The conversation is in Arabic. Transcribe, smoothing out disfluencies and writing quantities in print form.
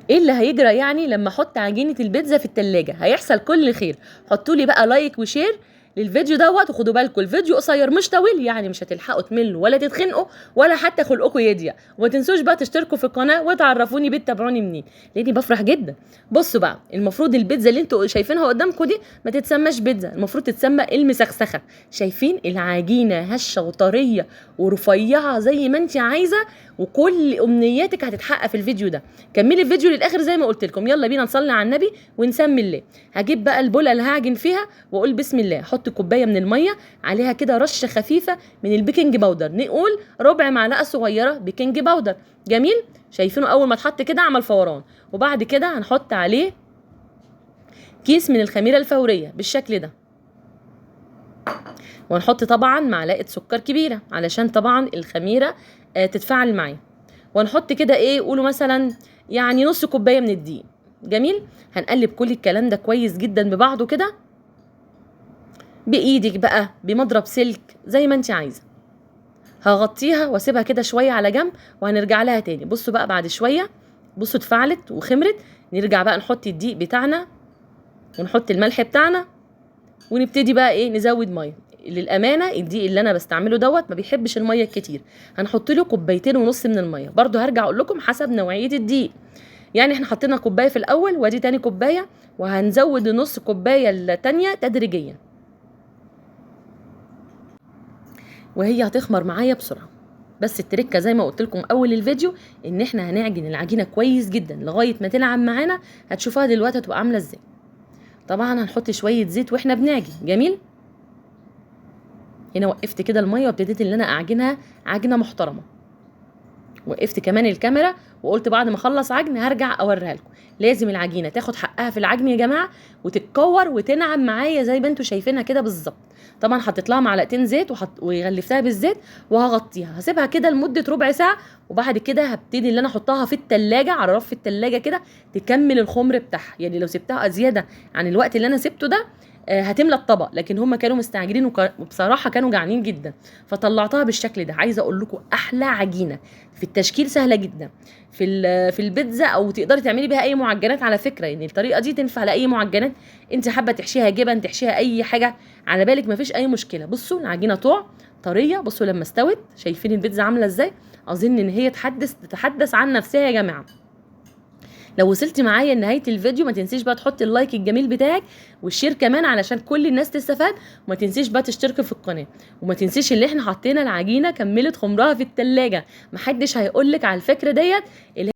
ايه اللي هيجرى يعني لما احط عجينه البيتزا في التلاجة؟ هيحصوا كل خير. حطوا لي بقى لايك وشير للفيديو دوت، وخدوا بالكم الفيديو قصير مش طويل، يعني مش هتلحقوا تملوا ولا تتخنقوا ولا حتى خلقكم يضيق. وما تنسوش بقى تشتركوا في القناه وتعرفوني بتتابعوني منين، لاني بفرح جدا. بصوا بقى، المفروض البيتزا اللي انتوا شايفينها قدامكم دي ما تتسماش بيتزا، المفروض تتسمى المسخسخه. شايفين العجينه هشه وطريه ورفيعه زي ما انت عايزه، وكل امنياتك هتتحقق في الفيديو ده. كملي الفيديو للاخر زي ما قلت لكم. يلا بينا نصلي على النبي ونسمي الله. هجيب بقى البوله اللي هعجن فيها واقول بسم الله. احط كوبايه من الميه، عليها كده رشه خفيفه من البيكنج باودر، نقول ربع معلقه صغيره بيكنج باودر. جميل. شايفينه اول ما اتحط كده عمل فوران. وبعد كده هنحط عليه كيس من الخميره الفوريه بالشكل ده، وهنحط طبعا معلقه سكر كبيره علشان طبعا الخميره تتفاعل معاه. ونحط كده ايه، قولوا مثلا يعني نص كوبايه من الدقيق. جميل. هنقلب كل الكلام ده كويس جدا ببعضه كده بايدك بقى، بمضرب سلك زي ما انت عايزه. هغطيها واسيبها كده شويه على جنب، وهنرجع لها تاني. بصوا بقى بعد شويه، بصوا اتفعلت وخمرت. نرجع بقى نحط الدقيق بتاعنا ونحط الملح بتاعنا، ونبتدي بقى ايه نزود ميه. للامانه الدقيق اللي انا بستعمله دوت ما بيحبش الميه الكتير، هنحط له كوبايتين ونص من الميه. برضو هرجع اقول لكم حسب نوعيه الدقيق. يعني احنا حطينا كوبايه في الاول وادي تاني كوبايه، وهنزود نص كوبايه التانيه تدريجيا، وهي هتخمر معايا بسرعه. بس التركه زي ما قلت لكم اول الفيديو ان احنا هنعجن العجينه كويس جدا لغايه ما تنعم معانا. هتشوفوها دلوقتي هتبقى عامله ازاي. طبعا هنحط شويه زيت واحنا بنعجن. جميل. هنا وقفت كده الميه وابتديت ان انا اعجنها عجنه محترمه. وقفت كمان الكاميرا وقلت بعد ما اخلص عجن هرجع اوريها لكم. لازم العجينه تاخد حقها في العجن يا جماعه، وتتكور وتنعم معايا زي ما انتم شايفينها كده بالظبط. طبعا حطيت لها معلقتين زيت وغلفتها بالزيت، وهغطيها هسيبها كده لمده ربع ساعه. وبعد كده هبتدي ان انا احطها في التلاجة على رف التلاجة كده تكمل الخمر بتاعها. يعني لو سبتها زياده عن الوقت اللي انا سبته ده هتملى الطبق، لكن هم كانوا مستعجلين وبصراحه كانوا جعانين جدا، فطلعتها بالشكل ده. عايزه اقول لكم احلى عجينه في التشكيل، سهله جدا في البيتزا، او تقدري تعملي بيها اي معجنات على فكره. يعني الطريقه دي تنفع لاي معجنات انت حابه تحشيها جبن، تحشيها اي حاجه على بالك، مفيش اي مشكله. بصوا العجينه طريه. بصوا لما استوت شايفين البيتزا عامله ازاي. اظن ان هي تتحدث عن نفسها يا جماعه. لو وصلتي معايا لنهايه الفيديو ما تنسيش بقى تحطي اللايك الجميل بتاعك والشير كمان علشان كل الناس تستفاد. وما تنسيش بقى تشتركي في القناه. وما تنسيش اللي احنا حطينا العجينه كملت خمرها في التلاجة. محدش هيقولك على الفكره ديت.